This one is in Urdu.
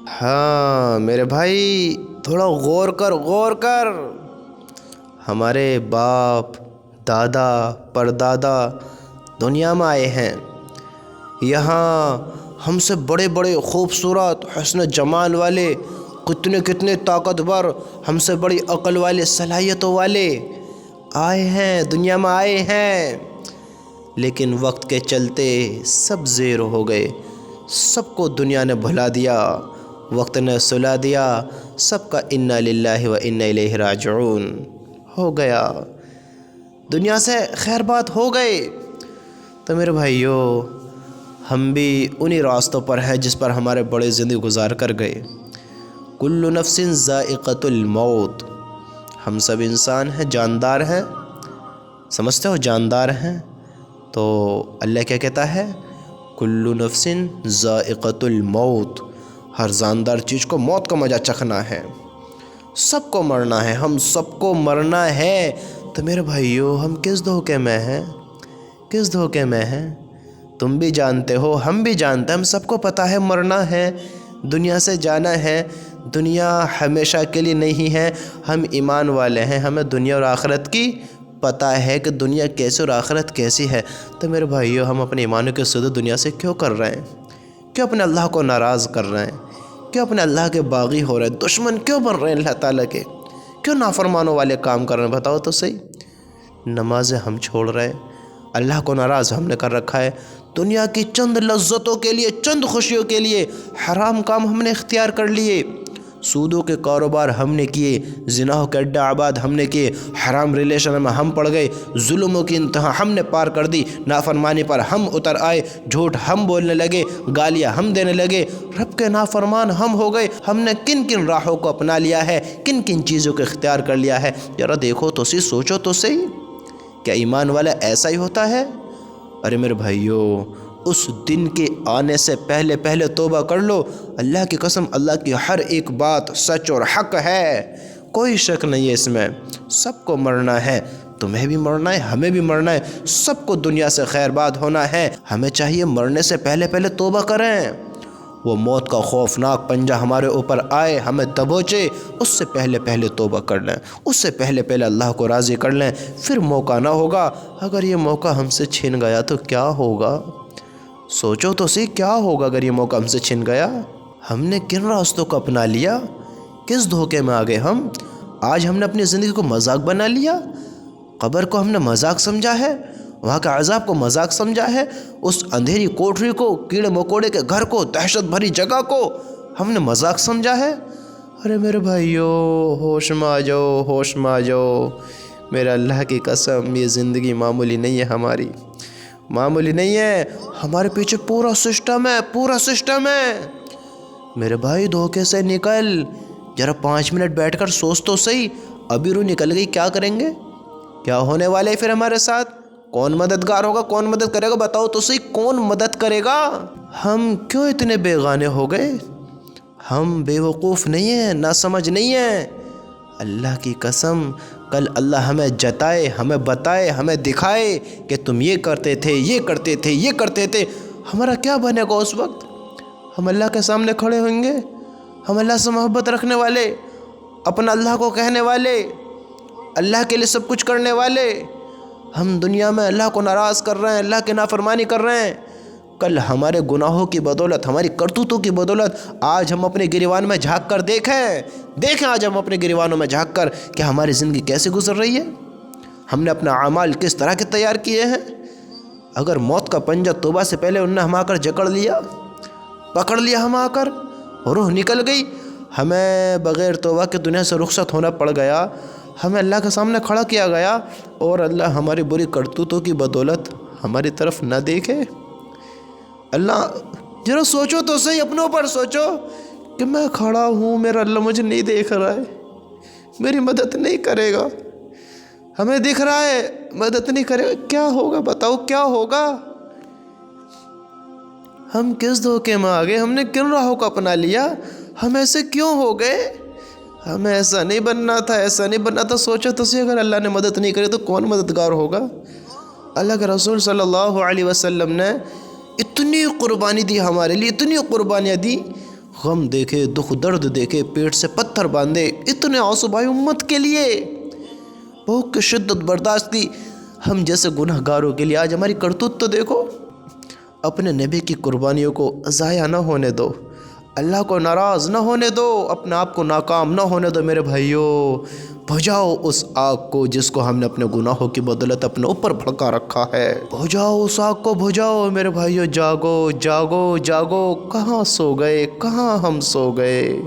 ہاں میرے بھائی، تھوڑا غور کر. ہمارے باپ دادا پردادا دنیا میں آئے ہیں. یہاں ہم سے بڑے بڑے خوبصورت حسن جمال والے، کتنے طاقتور، ہم سے بڑی عقل والے، صلاحیتوں والے آئے ہیں، دنیا میں آئے ہیں. لیکن وقت کے چلتے سب زیرو ہو گئے. سب کو دنیا نے بھلا دیا، وقت نے سلا دیا. سب کا انا للہ و انا الیہ راجعون ہو گیا، دنیا سے خیر بات ہو گئے. تو میرے بھائیو، ہم بھی انہی راستوں پر ہیں جس پر ہمارے بڑے زندگی گزار کر گئے. کل نفس ذائقۃ الموت. ہم سب انسان ہیں، جاندار ہیں. سمجھتے ہو جاندار ہیں؟ تو اللہ کیا کہتا ہے؟ کل نفس ذائقۃ الموت. ہر جاندار چیز کو موت کا مزہ چکھنا ہے. سب کو مرنا ہے، ہم سب کو مرنا ہے. تو میرے بھائیو، ہم کس دھوکے میں ہیں؟ کس دھوکے میں ہیں؟ تم بھی جانتے ہو، ہم بھی جانتے ہیں، ہم سب کو پتہ ہے مرنا ہے، دنیا سے جانا ہے. دنیا ہمیشہ کے لیے نہیں ہے. ہم ایمان والے ہیں، ہمیں دنیا اور آخرت کی پتہ ہے کہ دنیا کیسی اور آخرت کیسی ہے. تو میرے بھائیو، ہم اپنے ایمانوں کے سود دنیا سے کیوں کر رہے ہیں؟ کیوں اپنے اللہ کو ناراض کر رہے ہیں؟ کیوں اپنے اللہ کے باغی ہو رہے ہیں؟ دشمن کیوں بن رہے ہیں اللہ تعالیٰ کے؟ کیوں نافرمانوں والے کام کر رہے ہیں؟ بتاؤ تو صحیح. نمازیں ہم چھوڑ رہے ہیں، اللہ کو ناراض ہم نے کر رکھا ہے. دنیا کی چند لذتوں کے لیے، چند خوشیوں کے لیے حرام کام ہم نے اختیار کر لیے. سودوں کے کاروبار ہم نے کیے، زناحوں کے اڈے آباد ہم نے کیے، حرام ریلیشن میں ہم پڑ گئے، ظلموں کی انتہا ہم نے پار کر دی، نافرمانی پر ہم اتر آئے، جھوٹ ہم بولنے لگے، گالیاں ہم دینے لگے، رب کے نافرمان ہم ہو گئے. ہم نے کن راہوں کو اپنا لیا ہے، کن چیزوں کو اختیار کر لیا ہے. ذرا دیکھو تو صحیح، سوچو تو صحیح. کیا ایمان والا ایسا ہی ہوتا ہے؟ ارے میرے بھائیو، اس دن کے آنے سے پہلے توبہ کر لو. اللہ کی قسم، اللہ کی ہر ایک بات سچ اور حق ہے، کوئی شک نہیں ہے اس میں. سب کو مرنا ہے، تمہیں بھی مرنا ہے، ہمیں بھی مرنا ہے. سب کو دنیا سے خیر بات ہونا ہے. ہمیں چاہیے مرنے سے پہلے توبہ کریں. وہ موت کا خوفناک پنجہ ہمارے اوپر آئے، ہمیں دبوچے، اس سے پہلے توبہ کر لیں، اس سے پہلے اللہ کو راضی کر لیں. پھر موقع نہ ہوگا. اگر یہ موقع ہم سے چھن گیا تو کیا ہوگا؟ سوچو تو صحیح، کیا ہوگا اگر یہ موقع ہم سے چھن گیا؟ ہم نے کن راستوں کو اپنا لیا؟ کس دھوکے میں آ گئے ہم؟ آج ہم نے اپنی زندگی کو مذاق بنا لیا. قبر کو ہم نے مذاق سمجھا ہے، وہاں کے عذاب کو مذاق سمجھا ہے، اس اندھیری کوٹری کو، کیڑے مکوڑے کے گھر کو، دہشت بھری جگہ کو ہم نے مذاق سمجھا ہے. ارے میرے بھائیو، ہوش میں آ جاؤ، ہوش میں آ جاؤ. میرے اللہ کی قسم، یہ زندگی معمولی نہیں ہے ہماری، معمولی نہیں ہے. ہمارے پیچھے پورا سسٹم ہے. میرے بھائی، دھوکے سے نکل. ذرا 5 منٹ بیٹھ کر سوچ تو صحیح. ابھی روح نکل گئی، کیا کریں گے؟ کیا ہونے والے پھر ہمارے ساتھ؟ کون مددگار ہوگا؟ کون مدد کرے گا؟ بتاؤ تو صحیح، کون مدد کرے گا؟ ہم کیوں اتنے بیگانے ہو گئے؟ ہم بے وقوف نہیں ہیں، ناسمجھ نہیں ہیں. اللہ کی قسم، کل اللہ ہمیں جتائے، ہمیں بتائے، ہمیں دکھائے کہ تم یہ کرتے تھے، یہ کرتے تھے. ہمارا کیا بنے گا اس وقت؟ ہم اللہ کے سامنے کھڑے ہوئیں گے، ہم اللہ سے محبت رکھنے والے، اپنا اللہ کو کہنے والے، اللہ کے لیے سب کچھ کرنے والے. ہم دنیا میں اللہ کو ناراض کر رہے ہیں، اللہ کی نافرمانی کر رہے ہیں. کل ہمارے گناہوں کی بدولت، ہماری کرتوتوں کی بدولت آج ہم اپنے گریوان میں جھانک کر دیکھیں آج ہم اپنے گریوانوں میں جھانک کر کہ ہماری زندگی کیسے گزر رہی ہے، ہم نے اپنا اعمال کس طرح کے تیار کیے ہیں. اگر موت کا پنجہ توبہ سے پہلے انہیں ہم آ کر جکڑ لیا، پکڑ لیا، ہم آ کر روح نکل گئی، ہمیں بغیر توبہ کے دنیا سے رخصت ہونا پڑ گیا، ہمیں اللہ کے سامنے کھڑا کیا گیا اور اللہ ہماری بری کرتوتوں کی بدولت ہماری طرف نہ دیکھے. اللہ ذرا سوچو تو صحیح، اپنے اوپر سوچو کہ میں کھڑا ہوں، میرا اللہ مجھے نہیں دیکھ رہا ہے، میری مدد نہیں کرے گا. ہمیں دکھ رہا ہے، مدد نہیں کرے گا. کیا ہوگا؟ بتاؤ کیا ہوگا؟ ہم کس دھوکے میں آ گئے؟ ہم نے کن راہوں کو اپنا لیا؟ ہم ایسے کیوں ہو گئے؟ ہمیں ایسا نہیں بننا تھا. سوچو تو صحیح، اگر اللہ نے مدد نہیں کری تو کون مددگار ہوگا؟ اللہ کے رسول صلی اللہ علیہ وسلم نے اتنی قربانی دی ہمارے لیے، اتنی قربانیاں دی. غم دیکھے، دکھ درد دیکھے، پیٹ سے پتھر باندھے، اتنے آنسو بھائی امت کے لیے، بھوک کی شدت برداشت کی ہم جیسے گناہ گاروں کے لیے۔ آج ہماری کرتوت تو دیکھو۔ اپنے نبی کی قربانیوں کو ضائع نہ ہونے دو، اللہ کو ناراض نہ ہونے دو، اپنے آپ کو ناکام نہ ہونے دو میرے بھائیوں۔ بجھاؤ اس آگ کو جس کو ہم نے اپنے گناہوں کی بدولت اپنے اوپر بھڑکا رکھا ہے۔ بجھاؤ اس آگ کو، بجھاؤ میرے بھائیوں۔ جاگو جاگو جاگو، کہاں سو گئے، کہاں ہم سو گئے۔